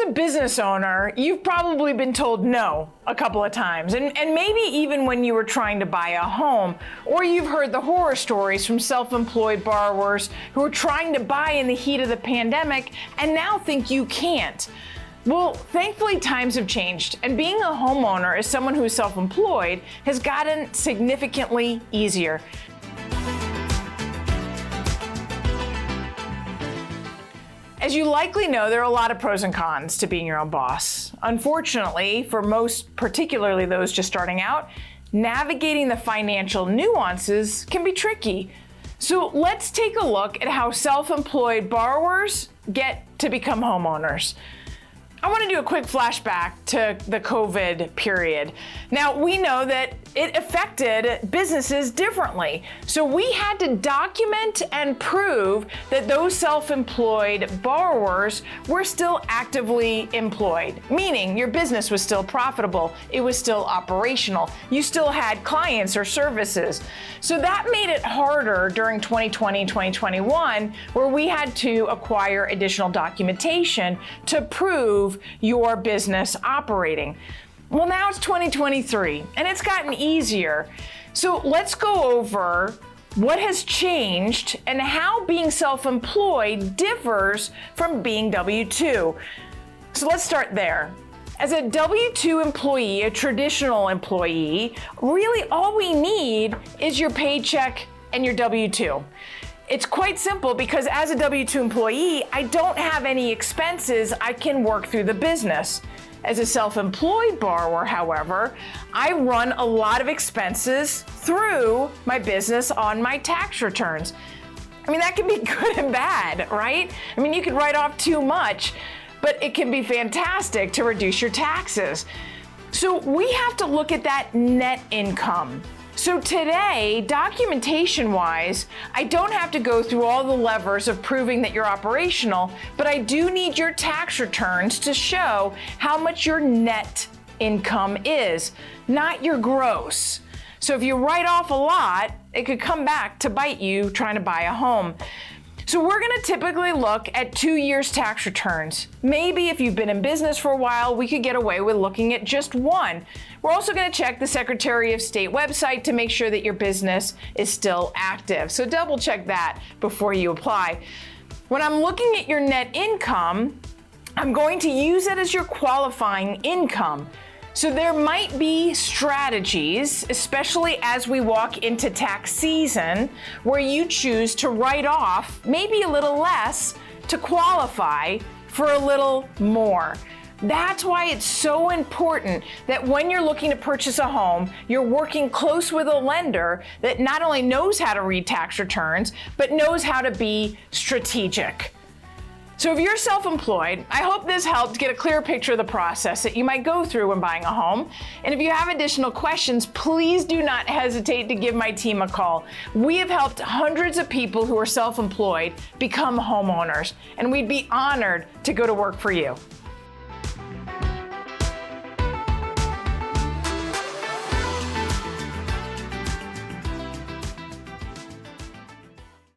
a business owner, you've probably been told no a couple of times, and maybe even when you were trying to buy a home, or you've heard the horror stories from self-employed borrowers who are trying to buy in the heat of the pandemic and now think you can't. Well, thankfully times have changed, and being a homeowner as someone who is self-employed has gotten significantly easier. As you likely know, there are a lot of pros and cons to being your own boss. Unfortunately, for most, particularly those just starting out, navigating the financial nuances can be tricky. So let's take a look at how self-employed borrowers get to become homeowners. I want to do a quick flashback to the COVID period. Now, we know that it affected businesses differently. So we had to document and prove that those self-employed borrowers were still actively employed, meaning your business was still profitable, it was still operational, you still had clients or services. So that made it harder during 2020 and 2021, where we had to acquire additional documentation to prove your business operating. Well, now it's 2023 and it's gotten easier. So let's go over what has changed and how being self-employed differs from being W-2. So let's start there. As a W-2 employee, a traditional employee, really all we need is your paycheck and your W-2. It's quite simple because as a W-2 employee, I don't have any expenses. I can work through the business. As a self-employed borrower, however, I run a lot of expenses through my business on my tax returns. I mean, that can be good and bad, right? I mean, you could write off too much, but it can be fantastic to reduce your taxes. So we have to look at that net income. So today, documentation-wise, I don't have to go through all the levers of proving that you're operational, but I do need your tax returns to show how much your net income is, not your gross. So if you write off a lot, it could come back to bite you trying to buy a home. So we're going to typically look at 2 years tax returns. Maybe if you've been in business for a while, we could get away with looking at just one. We're also going to check the Secretary of State website to make sure that your business is still active. So double check that before you apply. When I'm looking at your net income, I'm going to use it as your qualifying income. So there might be strategies, especially as we walk into tax season, where you choose to write off maybe a little less to qualify for a little more. That's why it's so important that when you're looking to purchase a home, you're working close with a lender that not only knows how to read tax returns, but knows how to be strategic. So if you're self-employed, I hope this helped get a clear picture of the process that you might go through when buying a home. And if you have additional questions, please do not hesitate to give my team a call. We have helped hundreds of people who are self-employed become homeowners, and we'd be honored to go to work for you.